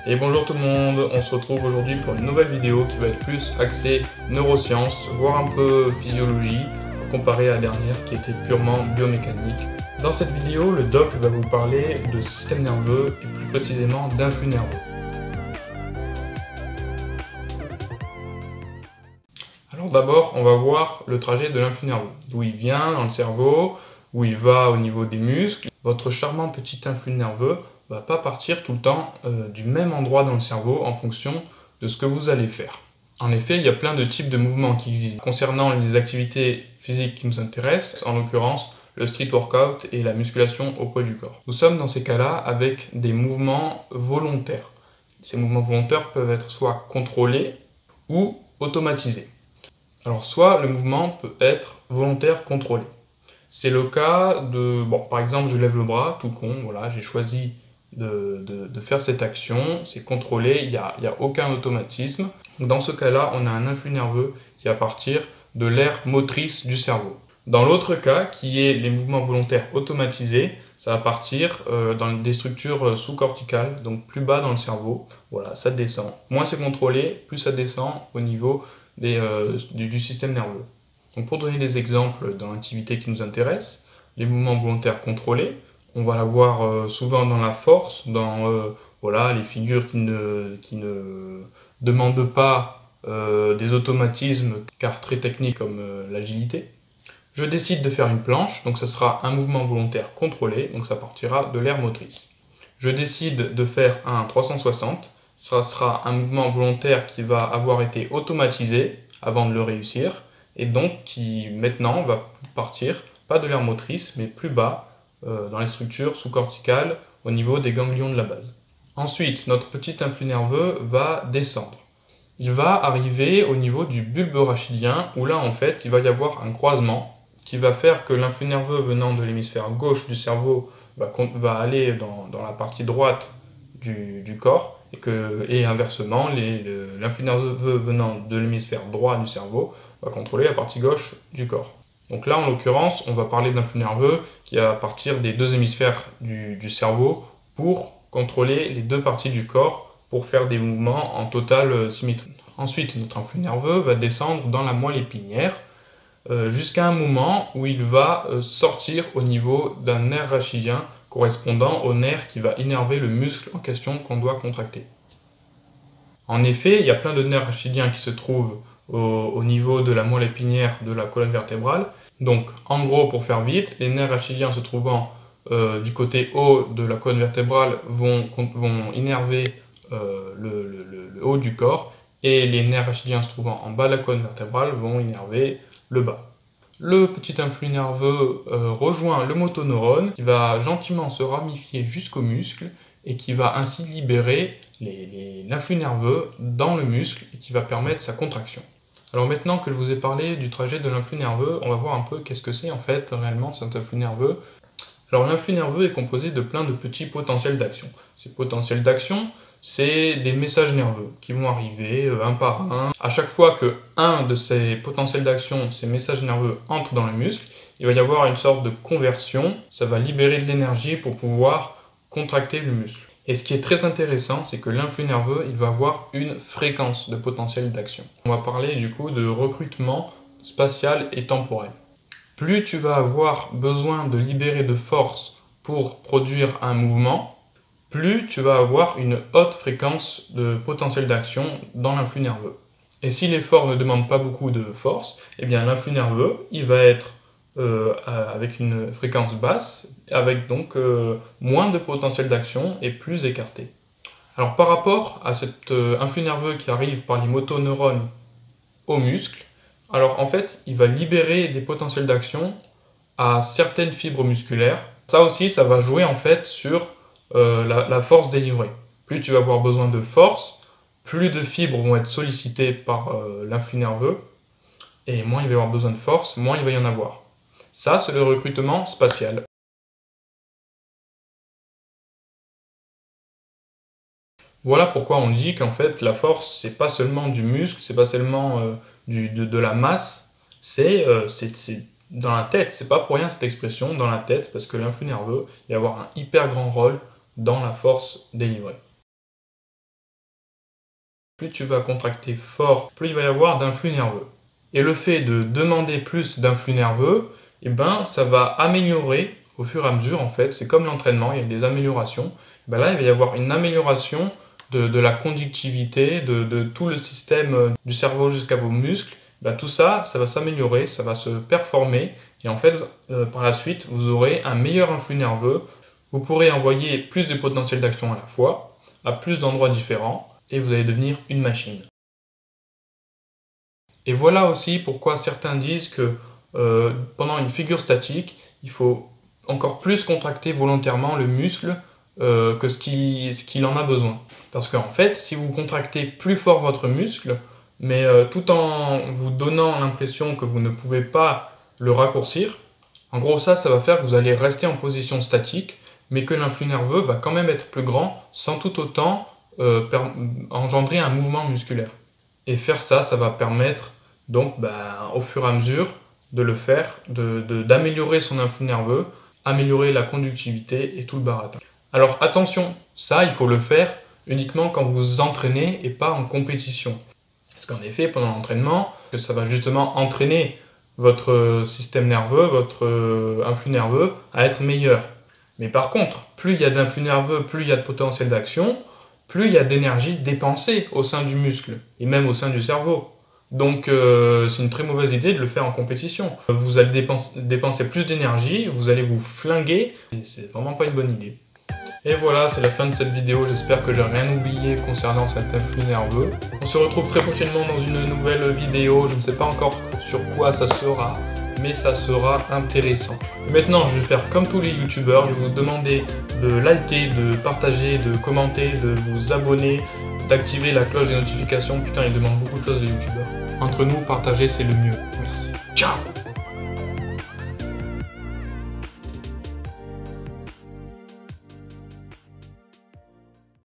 Et bonjour tout le monde, on se retrouve aujourd'hui pour une nouvelle vidéo qui va être plus axée neurosciences, voire un peu physiologie, comparée à la dernière qui était purement biomécanique. Dans cette vidéo, le doc va vous parler de système nerveux et plus précisément d'influx nerveux. Alors d'abord, on va voir le trajet de l'influx nerveux, d'où il vient dans le cerveau, où il va au niveau des muscles. Votre charmant petit influx nerveux ne va pas partir tout le temps du même endroit dans le cerveau en fonction de ce que vous allez faire. En effet, il y a plein de types de mouvements qui existent. Concernant les activités physiques qui nous intéressent, en l'occurrence le street workout et la musculation au poids du corps. Nous sommes dans ces cas-là avec des mouvements volontaires. Ces mouvements volontaires peuvent être soit contrôlés ou automatisés. Alors soit le mouvement peut être volontaire contrôlé. C'est le cas de, par exemple, je lève le bras, tout con, voilà, j'ai choisi de faire cette action, c'est contrôlé, il n'y a aucun automatisme. Dans ce cas-là, on a un influx nerveux qui va partir de l'aire motrice du cerveau. Dans l'autre cas, qui est les mouvements volontaires automatisés, ça va partir dans des structures sous-corticales, donc plus bas dans le cerveau. Voilà, ça descend. Moins c'est contrôlé, plus ça descend au niveau du système nerveux. Donc pour donner des exemples dans l'activité qui nous intéresse, les mouvements volontaires contrôlés, on va l'avoir souvent dans la force, dans les figures qui ne demandent pas des automatismes car très techniques comme l'agilité. Je décide de faire une planche, donc ce sera un mouvement volontaire contrôlé, donc ça partira de l'aire motrice. Je décide de faire un 360, ça sera un mouvement volontaire qui va avoir été automatisé avant de le réussir, et donc qui maintenant va partir, pas de l'aire motrice, mais plus bas, dans les structures sous-corticales, au niveau des ganglions de la base. Ensuite, notre petit influx nerveux va descendre. Il va arriver au niveau du bulbe rachidien, où là en fait il va y avoir un croisement qui va faire que l'influx nerveux venant de l'hémisphère gauche du cerveau va aller dans la partie droite du corps, et inversement, l'influx nerveux venant de l'hémisphère droit du cerveau va contrôler la partie gauche du corps. Donc là, en l'occurrence, on va parler d'influx nerveux qui va partir des deux hémisphères du cerveau pour contrôler les deux parties du corps pour faire des mouvements en totale symétrie. Ensuite, notre influx nerveux va descendre dans la moelle épinière jusqu'à un moment où il va sortir au niveau d'un nerf rachidien correspondant au nerf qui va innerver le muscle en question qu'on doit contracter. En effet, il y a plein de nerfs rachidiens qui se trouvent au niveau de la moelle épinière de la colonne vertébrale. Donc, en gros, pour faire vite, les nerfs rachidiens se trouvant du côté haut de la colonne vertébrale vont innerver le haut du corps, et les nerfs rachidiens se trouvant en bas de la colonne vertébrale vont innerver le bas. Le petit influx nerveux rejoint le motoneurone qui va gentiment se ramifier jusqu'au muscle et qui va ainsi libérer l'influx nerveux dans le muscle et qui va permettre sa contraction. Alors maintenant que je vous ai parlé du trajet de l'influx nerveux, on va voir un peu qu'est-ce que c'est en fait réellement cet influx nerveux. Alors l'influx nerveux est composé de plein de petits potentiels d'action. Ces potentiels d'action, c'est des messages nerveux qui vont arriver un par un. À chaque fois que un de ces potentiels d'action, ces messages nerveux, entre dans le muscle, il va y avoir une sorte de conversion. Ça va libérer de l'énergie pour pouvoir contracter le muscle. Et ce qui est très intéressant, c'est que l'influx nerveux, il va avoir une fréquence de potentiel d'action. On va parler du coup de recrutement spatial et temporel. Plus tu vas avoir besoin de libérer de force pour produire un mouvement, plus tu vas avoir une haute fréquence de potentiel d'action dans l'influx nerveux. Et si l'effort ne demande pas beaucoup de force, eh bien l'influx nerveux, il va être avec une fréquence basse, avec donc moins de potentiel d'action et plus écarté. Alors par rapport à cet influx nerveux qui arrive par les motoneurones au muscle, alors en fait, il va libérer des potentiels d'action à certaines fibres musculaires. Ça aussi, ça va jouer en fait sur la force délivrée. Plus tu vas avoir besoin de force, plus de fibres vont être sollicitées par l'influx nerveux, et moins il va y avoir besoin de force, moins il va y en avoir. Ça, c'est le recrutement spatial. Voilà pourquoi on dit qu'en fait la force, c'est pas seulement du muscle, c'est pas seulement de la masse, c'est dans la tête. C'est pas pour rien cette expression, dans la tête, parce que l'influx nerveux va avoir un hyper grand rôle dans la force délivrée. plus tu vas contracter fort, plus il va y avoir d'influx nerveux. Et le fait de demander plus d'influx nerveux, eh ben, ça va améliorer au fur et à mesure, en fait. C'est comme l'entraînement, il y a des améliorations. Ben là, il va y avoir une amélioration de la conductivité, de tout le système du cerveau jusqu'à vos muscles. Ben, tout ça, ça va s'améliorer, ça va se performer. Et en fait, par la suite, vous aurez un meilleur influx nerveux. Vous pourrez envoyer plus de potentiel d'action à la fois, à plus d'endroits différents, et vous allez devenir une machine. Et voilà aussi pourquoi certains disent que pendant une figure statique, il faut encore plus contracter volontairement le muscle que ce qu'il en a besoin. Parce qu'en fait, si vous contractez plus fort votre muscle, mais tout en vous donnant l'impression que vous ne pouvez pas le raccourcir, en gros ça va faire que vous allez rester en position statique, mais que l'influx nerveux va quand même être plus grand sans tout autant engendrer un mouvement musculaire. Et faire ça, ça va permettre donc au fur et à mesure de le faire, d'améliorer son influx nerveux, améliorer la conductivité et tout le baratin. Alors attention, ça il faut le faire uniquement quand vous vous entraînez et pas en compétition. Parce qu'en effet, pendant l'entraînement, ça va justement entraîner votre système nerveux, votre influx nerveux à être meilleur. Mais par contre, plus il y a d'influx nerveux, plus il y a de potentiel d'action, plus il y a d'énergie dépensée au sein du muscle et même au sein du cerveau. Donc c'est une très mauvaise idée de le faire en compétition. Vous allez dépenser plus d'énergie, vous allez vous flinguer, et c'est vraiment pas une bonne idée. Et voilà, c'est la fin de cette vidéo, j'espère que j'ai rien oublié concernant cet influx nerveux. On se retrouve très prochainement dans une nouvelle vidéo, je ne sais pas encore sur quoi ça sera, mais ça sera intéressant. Et maintenant, je vais faire comme tous les youtubeurs, je vais vous demander de liker, de partager, de commenter, de vous abonner, d'activer la cloche des notifications. Putain, ils demandent beaucoup de choses les youtubeurs. Entre nous, partager, c'est le mieux. Merci. Ciao!